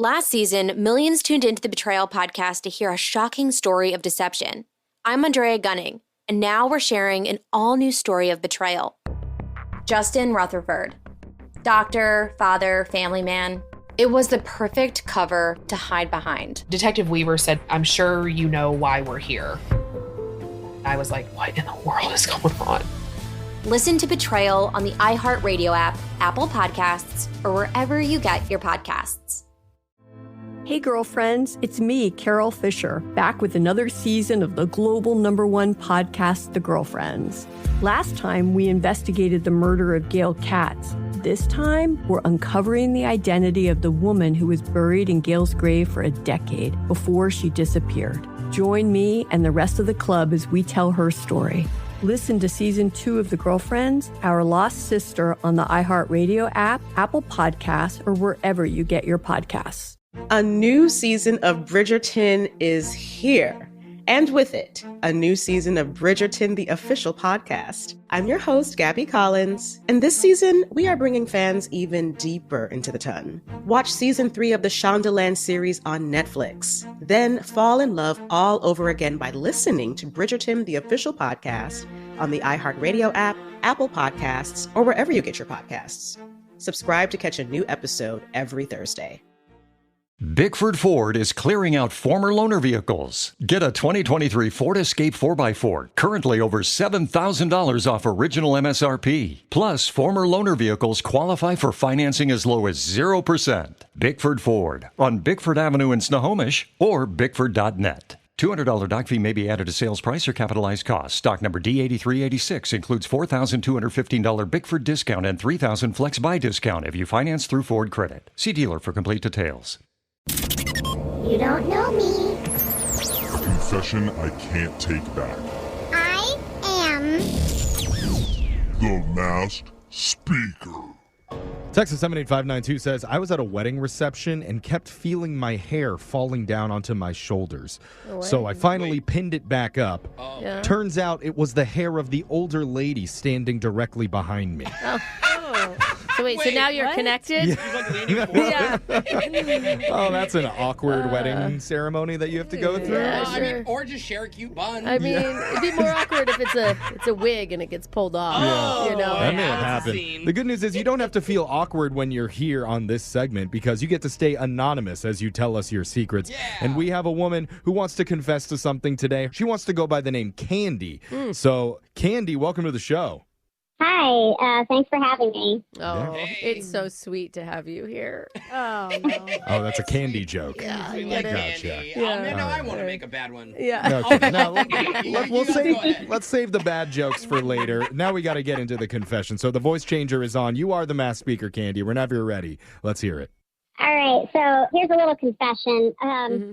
Last season, millions tuned into the Betrayal podcast to hear a shocking story of deception. I'm Andrea Gunning, and now we're sharing an all-new story of betrayal. Justin Rutherford. Doctor, father, family man. It was the perfect cover to hide behind. Detective Weaver said, "I'm sure you know why we're here." I was like, what in the world is going on? Listen to Betrayal on the iHeartRadio app, Apple Podcasts, or wherever you get your podcasts. Hey girlfriends, it's me, Carol Fisher, back with another season of the global #1 podcast, The Girlfriends. Last time, we investigated the murder of Gail Katz. This time, we're uncovering the identity of the woman who was buried in Gail's grave for a decade before she disappeared. Join me and the rest of the club as we tell her story. Listen to Season 2 of The Girlfriends, Our Lost Sister on the iHeartRadio app, Apple Podcasts, or wherever you get your podcasts. A new season of Bridgerton is here. And with it, a new season of Bridgerton, the official podcast. I'm your host, Gabby Collins, and this season, we are bringing fans even deeper into the ton. Watch Season 3 of the Shondaland series on Netflix. Then fall in love all over again by listening to Bridgerton, the official podcast, on the iHeartRadio app, Apple Podcasts, or wherever you get your podcasts. Subscribe to catch a new episode every Thursday. Bickford Ford is clearing out former loaner vehicles. Get a 2023 Ford Escape 4x4, currently over $7,000 off original MSRP. Plus, former loaner vehicles qualify for financing as low as 0%. Bickford Ford on Bickford Avenue in Snohomish or Bickford.net. $200 doc fee may be added to sales price or capitalized cost. Stock number D8386 includes $4,215 Bickford discount and $3,000 Flex Buy discount if you finance through Ford Credit. See dealer for complete details. You don't know me. A confession I can't take back. I am The Masked Speaker. Texas 78592 says, I was at a wedding reception and kept feeling my hair falling down onto my shoulders. So I finally pinned it back up. Yeah. Turns out it was the hair of the older lady standing directly behind me. So so now you're connected? Yeah. Oh, that's an awkward wedding ceremony that you have to go through. Yeah, I mean, or just share a cute bun. I mean, it'd be more awkward if it's a wig and it gets pulled off. Yeah. You know? That may have happened. The good news is you don't have to feel awkward when you're here on this segment because you get to stay anonymous as you tell us your secrets. Yeah. And we have a woman who wants to confess to something today. She wants to go by the name Candy. So, Candy, welcome to the show. Hi, thanks for having me. Oh, it's so sweet to have you here. Oh, no. Oh, that's a Candy joke. Yeah, I like get it. candy. Yeah. Now I want to make a bad one. Yeah. Okay, now let's save the bad jokes for later. Now we got to get into the confession. So the voice changer is on. You are the masked speaker, Candy. Whenever you're ready, let's hear it. All right, so here's a little confession.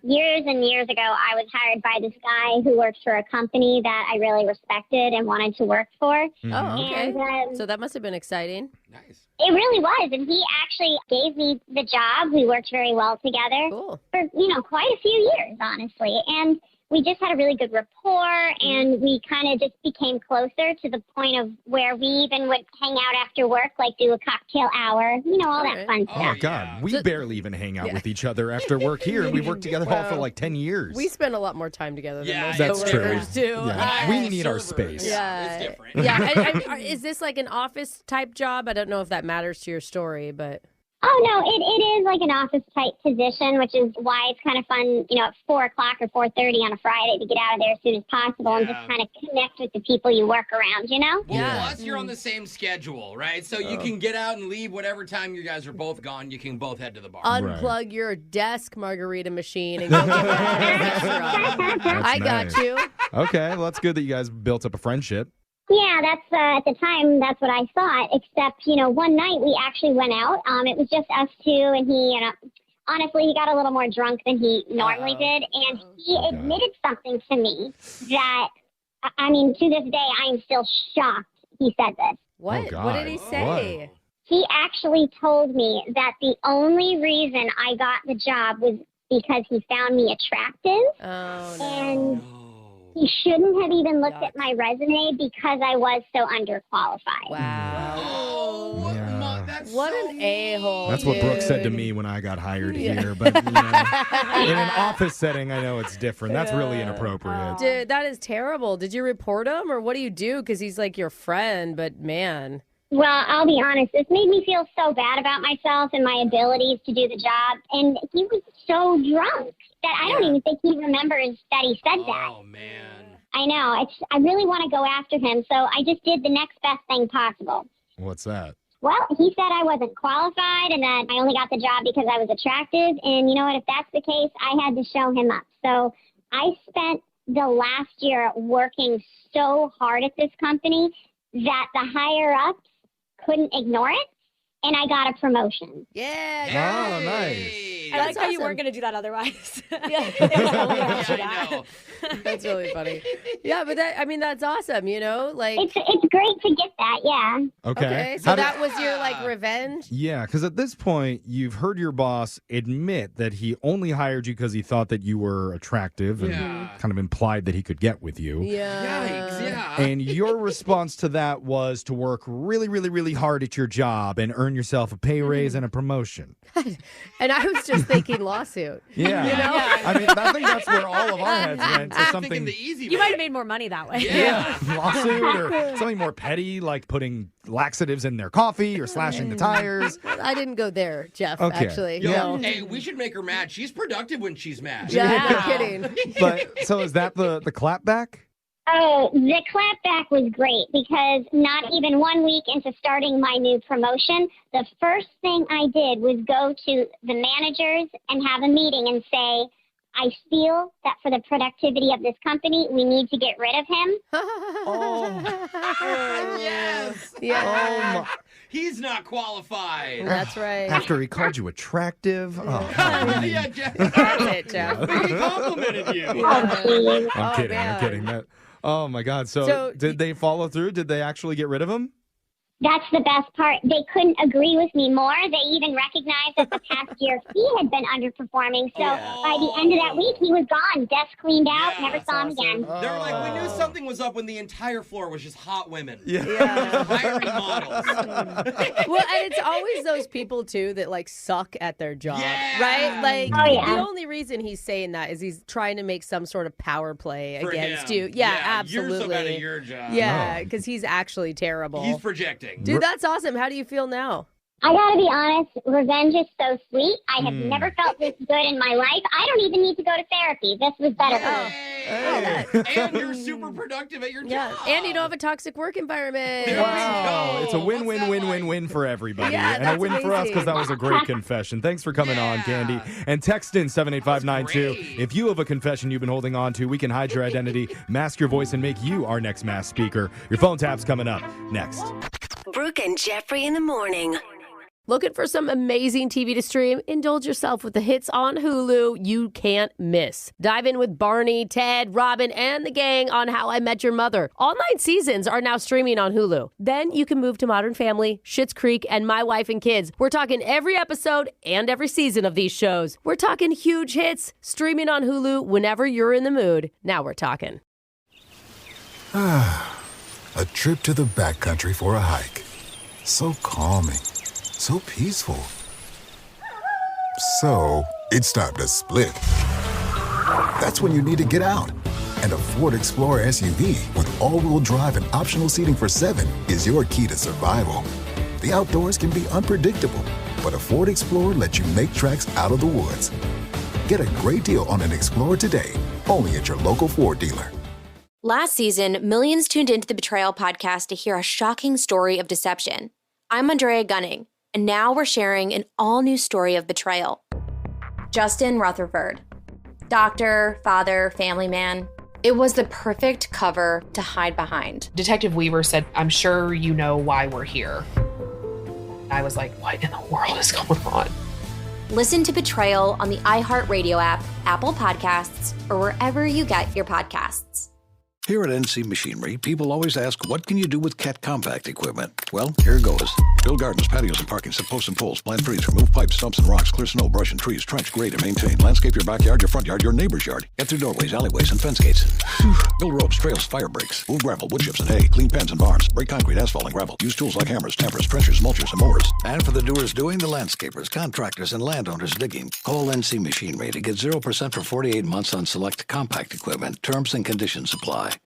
Years and years ago, I was hired by this guy who worked for a company that I really respected and wanted to work for. Oh, okay. And, so that must have been exciting. Nice. it really was, and he actually gave me the job. We worked very well together for, quite a few years, honestly. And we just had a really good rapport, and we kind of just became closer to the point of where we even would hang out after work, like do a cocktail hour, all that fun stuff. Oh, God. We barely even hang out with each other after work here, and we've worked together all for like 10 years. We spend a lot more time together than most that's true. coworkers do. Yeah. We need our space. Yeah. It's different. Yeah. Is this like an office type job? I don't know if that matters to your story, but... Oh, no, it is like an office-type position, which is why it's kind of fun, at 4 o'clock or 4:30 on a Friday to get out of there as soon as possible and just kind of connect with the people you work around, Well, plus you're on the same schedule, right? So you can get out and leave whatever time you guys are both gone. You can both head to the bar. Unplug your desk margarita machine and go to the restaurant. I got you. Okay, well, that's good that you guys built up a friendship. Yeah, that's at the time, that's what I thought, except, one night we actually went out. It was just us two, and he, honestly, he got a little more drunk than he normally did, and he admitted something to me that, to this day, I am still shocked he said this. What? Oh, what did he say? What? He actually told me that the only reason I got the job was because he found me attractive. Oh, no. And he shouldn't have even looked at my resume because I was so underqualified. Wow. Oh, Yeah. that's What an a-hole. That's what Brooke said to me when I got hired here. But in an office setting, I know it's different. That's really inappropriate. Dude, that is terrible. Did you report him, or what do you do? Because he's like your friend, but man. Well, I'll be honest. This made me feel so bad about myself and my abilities to do the job. And he was so drunk that I don't even think he remembers that he said that. Oh, man. I know. I really want to go after him, so I just did the next best thing possible. What's that? Well, he said I wasn't qualified and that I only got the job because I was attractive. And you know what? If that's the case, I had to show him up. So I spent the last year working so hard at this company that the higher-ups couldn't ignore it, and I got a promotion. Yeah. Oh, nice. I like how you weren't going to do that otherwise. I know. That's really funny. Yeah, but that's awesome, Like It's great to get that, yeah. Okay. So that was your revenge? Yeah, because at this point, you've heard your boss admit that he only hired you because he thought that you were attractive and kind of implied that he could get with you. Yeah. Yikes, yeah. And your response to that was to work really, really, really hard at your job and earn yourself a pay raise and a promotion. And I was just thinking lawsuit. Yeah. I mean, I think that's where all of our heads went. To something the easy You might have made more money that way. Yeah. Lawsuit or something more petty, like putting laxatives in their coffee or slashing the tires. I didn't go there, Jeff, Okay. actually. Yo, No. hey, we should make her mad. She's productive when she's mad. Yeah, no kidding. But so is that the clapback? Oh, the clapback was great because not even 1 week into starting my new promotion, the first thing I did was go to the managers and have a meeting and say, I feel that for the productivity of this company, we need to get rid of him. Yes. Yeah. He's not qualified. That's right. After he called you attractive? Oh, Yeah, Jeff. That's it, Jeff. He complimented you. I'm kidding. man. I'm kidding. Oh, my God. So did they follow through? Did they actually get rid of him? That's the best part. They couldn't agree with me more. They even recognized that the past year he had been underperforming. So by the end of that week, he was gone. Desk cleaned out. Yeah, never saw him again. They were like, we knew something was up when the entire floor was just hot women. Yeah. Hiring models. Well, and it's always those people, too, that, suck at their job, Yeah. right? Oh, yeah. The only reason he's saying that is he's trying to make some sort of power play For against him. you. Yeah, absolutely. You're so bad at your job. Yeah, because he's actually terrible. He's projecting. Dude, that's awesome. How do you feel now? I gotta be honest, revenge is so sweet. I have never felt this good in my life. I don't even need to go to therapy. This was better for me. And you're super productive at your job. And you don't have a toxic work environment. There we go. It's a win, What's win, that win, like? win, win for everybody. Yeah, and a that's win for us because amazing. that was a great confession. Thanks for coming on, Candy. And text in 78592. That's great. If you have a confession you've been holding on to, we can hide your identity, mask your voice, and make you our next mass speaker. Your phone tap's coming up next. Brooke and Jeffrey in the morning. Looking for some amazing TV to stream? Indulge yourself with the hits on Hulu you can't miss. Dive in with Barney, Ted, Robin, and the gang on How I Met Your Mother. All 9 seasons are now streaming on Hulu. Then you can move to Modern Family, Schitt's Creek, and My Wife and Kids. We're talking every episode and every season of these shows. We're talking huge hits, streaming on Hulu whenever you're in the mood. Now we're talking. A trip to the backcountry for a hike. So calming. So peaceful. So, it's time to split. That's when you need to get out. And a Ford Explorer SUV with all-wheel drive and optional seating for 7 is your key to survival. The outdoors can be unpredictable, but a Ford Explorer lets you make tracks out of the woods. Get a great deal on an Explorer today, only at your local Ford dealer. Last season, millions tuned into the Betrayal podcast to hear a shocking story of deception. I'm Andrea Gunning, and now we're sharing an all-new story of betrayal. Justin Rutherford. Doctor, father, family man. It was the perfect cover to hide behind. Detective Weaver said, I'm sure you know why we're here. I was like, what in the world is going on? Listen to Betrayal on the iHeartRadio app, Apple Podcasts, or wherever you get your podcasts. Here at NC Machinery, people always ask, what can you do with Cat compact equipment? Well, here goes. Build gardens, patios, and parking, set posts and poles, plant trees, remove pipes, stumps and rocks, clear snow, brush and trees, trench, grade, and maintain. Landscape your backyard, your front yard, your neighbor's yard. Get through doorways, alleyways, and fence gates. Build ropes, trails, fire breaks. Move gravel, wood chips, and hay. Clean pens and barns. Break concrete, asphalt, and gravel. Use tools like hammers, tampers, trenchers, mulchers, and mowers. And for the doers doing, the landscapers, contractors, and landowners digging, call NC Machinery to get 0% for 48 months on select compact equipment. Terms and conditions apply.